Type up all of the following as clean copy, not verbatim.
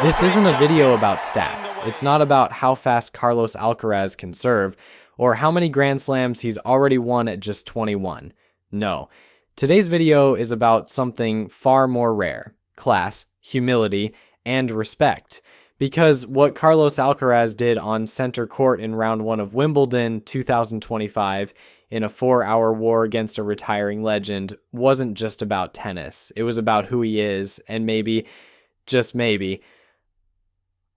This isn't a video about stats. It's not about how fast Carlos Alcaraz can serve or how many Grand Slams he's already won at just 21. No. Today's video is about something far more rare: class, humility, and respect. Because what Carlos Alcaraz did on center court in round 1 of Wimbledon 2025 in a 4-hour war against a retiring legend wasn't just about tennis. It was about who he is, and maybe, just maybe,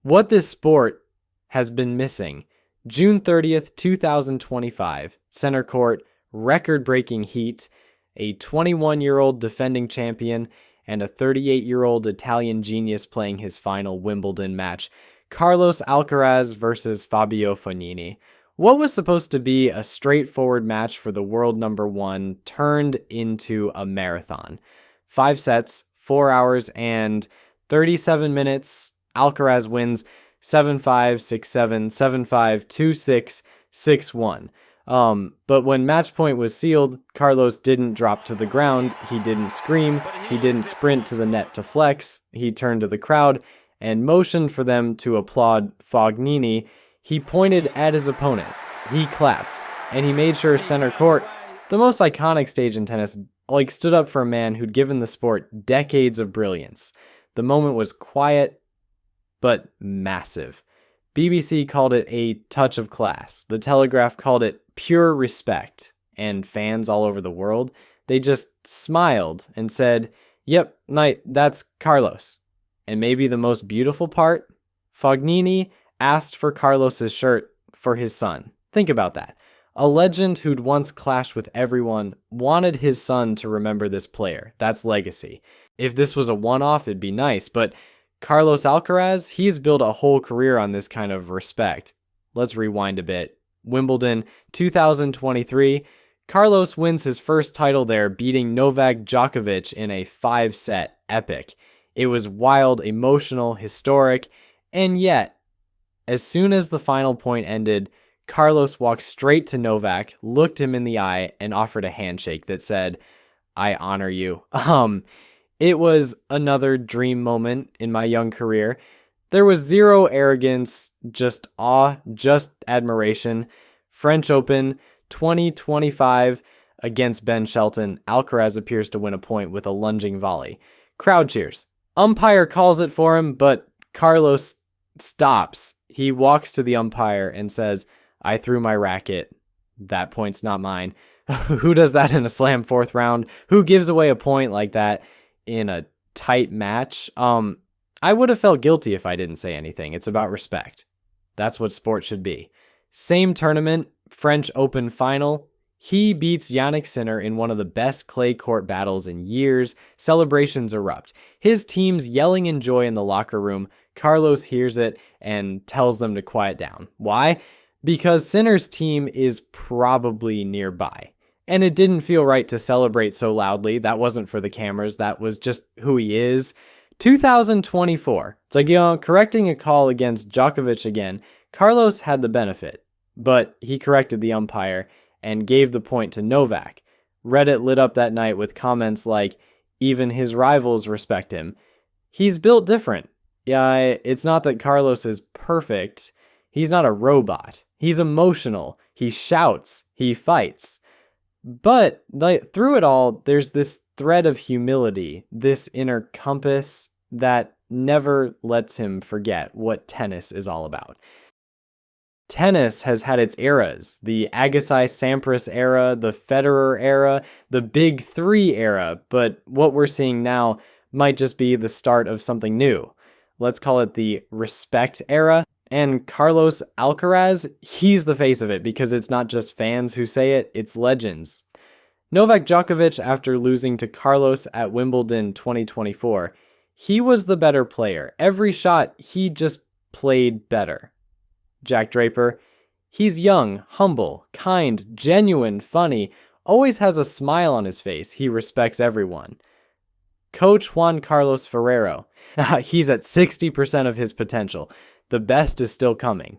what this sport has been missing. June 30th, 2025, center court, record-breaking heat, a 21-year-old defending champion, and a 38-year-old Italian genius playing his final Wimbledon match. Carlos Alcaraz versus Fabio Fognini. What was supposed to be a straightforward match for the world number 1 turned into a marathon. 5 sets, 4 hours, and 37 minutes. Alcaraz wins 7-5, 6-7, 7-5, 2-6, 6-1. But when match point was sealed, Carlos didn't drop to the ground, he didn't scream, he didn't sprint to the net to flex, he turned to the crowd and motioned for them to applaud Fognini. He pointed at his opponent, he clapped, and he made sure center court, the most iconic stage in tennis, stood up for a man who'd given the sport decades of brilliance. The moment was quiet, but massive. BBC called it a touch of class. The Telegraph called it pure respect. And fans all over the world, they just smiled and said, "Yep, that's Carlos." And maybe the most beautiful part? Fognini asked for Carlos's shirt for his son. Think about that. A legend who'd once clashed with everyone wanted his son to remember this player. That's legacy. If this was a one-off, it'd be nice, but Carlos Alcaraz, he's built a whole career on this kind of respect. Let's rewind a bit. Wimbledon 2023, Carlos wins his first title there, beating Novak Djokovic in a 5-set epic. It was wild, emotional, historic, and yet, as soon as the final point ended, Carlos walked straight to Novak, looked him in the eye, and offered a handshake that said, "I honor you." It was another dream moment in my young career. There was zero arrogance, just awe, just admiration. French Open 2025 against Ben Shelton. Alcaraz appears to win a point with a lunging volley. Crowd cheers. Umpire calls it for him, but Carlos stops. He walks to the umpire and says, "I threw my racket. That point's not mine." Who does that in a slam 4th round? Who gives away a point like that in a tight match? I would have felt guilty if I didn't say anything. It's about respect. That's what sport should be. Same tournament, French Open final. He beats Jannik Sinner in one of the best clay court battles in years. Celebrations erupt. His team's yelling in joy in the locker room. Carlos hears it and tells them to quiet down. Why? Because Sinner's team is probably nearby. And it didn't feel right to celebrate so loudly. That wasn't for the cameras. That was just who he is. 2024. It's correcting a call against Djokovic again. Carlos had the benefit, but he corrected the umpire and gave the point to Novak. Reddit lit up that night with comments like, "Even his rivals respect him." He's built different. Yeah, it's not that Carlos is perfect. He's not a robot. He's emotional. He shouts. He fights. But through it all, there's this thread of humility, this inner compass that never lets him forget what tennis is all about. Tennis has had its eras: the Agassi-Sampras era, the Federer era, the Big Three era, but what we're seeing now might just be the start of something new. Let's call it the respect era. And Carlos Alcaraz, he's the face of it, because it's not just fans who say it, it's legends. Novak Djokovic, after losing to Carlos at Wimbledon 2024, he was the better player. Every shot, he just played better. Jack Draper, he's young, humble, kind, genuine, funny, always has a smile on his face. He respects everyone. Coach Juan Carlos Ferrero, he's at 60% of his potential. The best is still coming.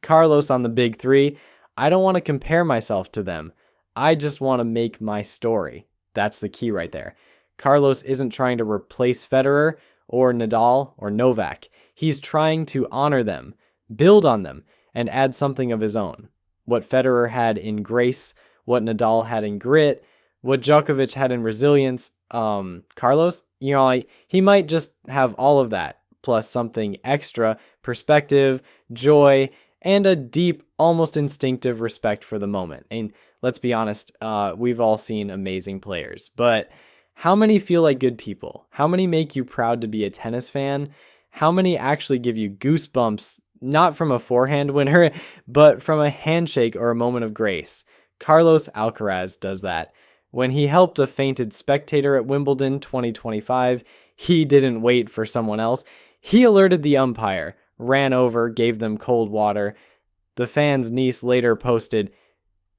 Carlos on the Big Three, I don't want to compare myself to them. I just want to make my story. That's the key right there. Carlos isn't trying to replace Federer or Nadal or Novak. He's trying to honor them, build on them, and add something of his own. What Federer had in grace, what Nadal had in grit, what Djokovic had in resilience. Carlos, he might just have all of that, plus something extra, perspective, joy, and a deep, almost instinctive respect for the moment. And let's be honest, we've all seen amazing players, but how many feel like good people? How many make you proud to be a tennis fan? How many actually give you goosebumps, not from a forehand winner, but from a handshake or a moment of grace? Carlos Alcaraz does that. When he helped a fainted spectator at Wimbledon 2025, he didn't wait for someone else. He alerted the umpire, ran over, gave them cold water. The fan's niece later posted,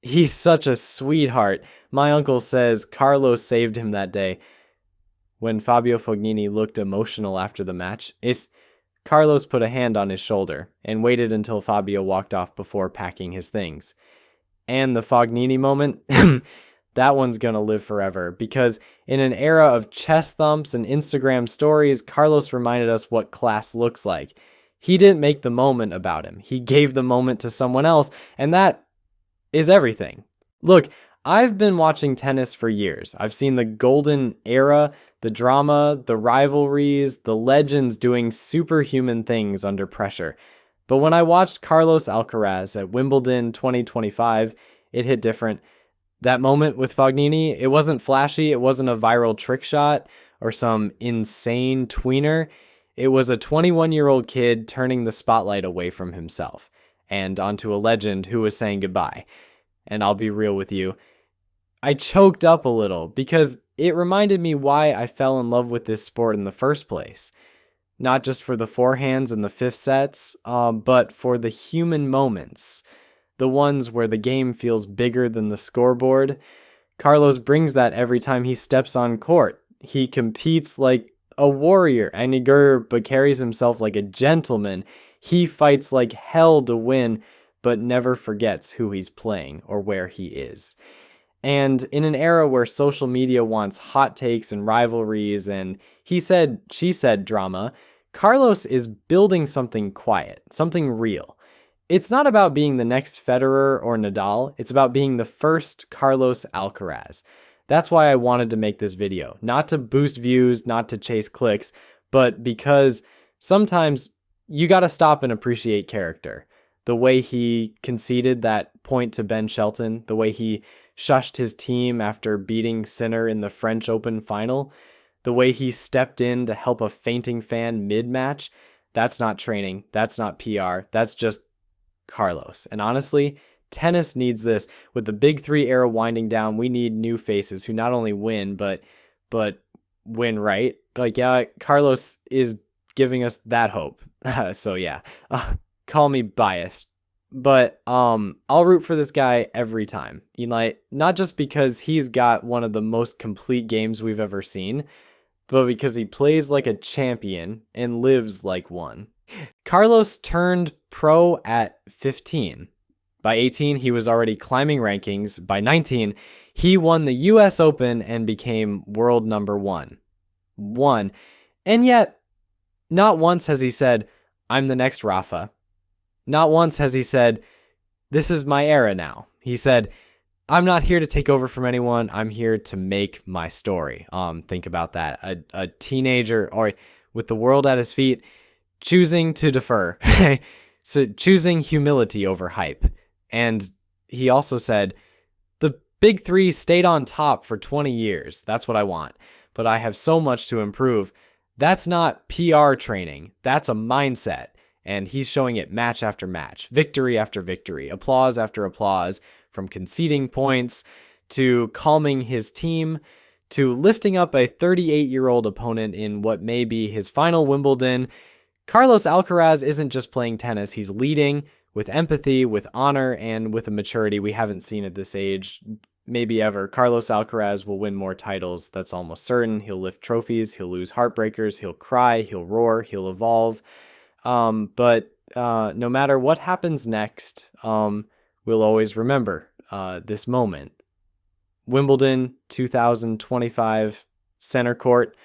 "He's such a sweetheart. My uncle says Carlos saved him that day." When Fabio Fognini looked emotional after the match, Carlos put a hand on his shoulder and waited until Fabio walked off before packing his things. And the Fognini moment, that one's going to live forever, because in an era of chest thumps and Instagram stories, Carlos reminded us what class looks like. He didn't make the moment about him. He gave the moment to someone else, and that is everything. Look, I've been watching tennis for years. I've seen the golden era, the drama, the rivalries, the legends doing superhuman things under pressure. But when I watched Carlos Alcaraz at Wimbledon 2025, it hit different. That moment with Fognini, it wasn't flashy, it wasn't a viral trick shot or some insane tweener. It was a 21-year-old kid turning the spotlight away from himself and onto a legend who was saying goodbye. And I'll be real with you, I choked up a little because it reminded me why I fell in love with this sport in the first place. Not just for the forehands and the fifth sets, but for the human moments. The ones where the game feels bigger than the scoreboard. Carlos brings that every time he steps on court. He competes like a warrior, but carries himself like a gentleman. He fights like hell to win, but never forgets who he's playing or where he is. And in an era where social media wants hot takes and rivalries and he said, she said drama, Carlos is building something quiet, something real. It's not about being the next Federer or Nadal. It's about being the first Carlos Alcaraz. That's why I wanted to make this video. Not to boost views, not to chase clicks, but because sometimes you got to stop and appreciate character. The way he conceded that point to Ben Shelton, the way he shushed his team after beating Sinner in the French Open final, the way he stepped in to help a fainting fan mid-match, that's not training, that's not PR, that's just Carlos. And honestly, tennis needs this. With the Big Three era winding down, we need new faces who not only win, but win right. Like, yeah, Carlos is giving us that hope. So yeah, call me biased, but I'll root for this guy every time. Not just because he's got one of the most complete games we've ever seen, but because he plays like a champion and lives like one. Carlos turned pro at 15. By 18, he was already climbing rankings. By 19, he won the US Open and became world number one. And yet, not once has he said, "I'm the next Rafa." Not once has he said, "This is my era now." He said, "I'm not here to take over from anyone. I'm here to make my story." Think about that. A teenager, or with the world at his feet, choosing to defer. So choosing humility over hype. And he also said, "The Big Three stayed on top for 20 years. That's what I want. But I have so much to improve." That's not PR training. That's a mindset. And he's showing it match after match, victory after victory, applause after applause, from conceding points to calming his team to lifting up a 38-year-old opponent in what may be his final Wimbledon. Carlos Alcaraz isn't just playing tennis, he's leading with empathy, with honor, and with a maturity we haven't seen at this age, maybe ever. Carlos Alcaraz will win more titles, that's almost certain. He'll lift trophies, he'll lose heartbreakers, he'll cry, he'll roar, he'll evolve. But no matter what happens next, we'll always remember this moment. Wimbledon 2025, center court.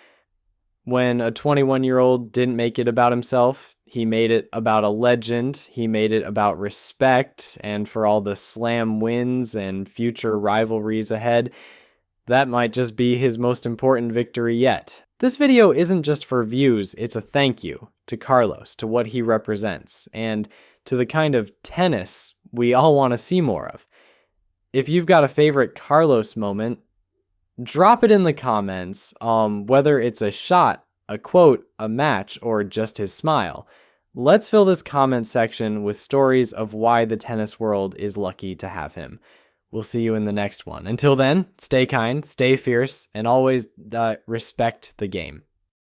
When a 21-year-old didn't make it about himself, he made it about a legend. He made it about respect, and for all the slam wins and future rivalries ahead, that might just be his most important victory yet. This video isn't just for views, it's a thank you to Carlos, to what he represents, and to the kind of tennis we all want to see more of. If you've got a favorite Carlos moment, drop it in the comments, whether it's a shot, a quote, a match, or just his smile. Let's fill this comment section with stories of why the tennis world is lucky to have him. We'll see you in the next one. Until then, stay kind, stay fierce, and always respect the game.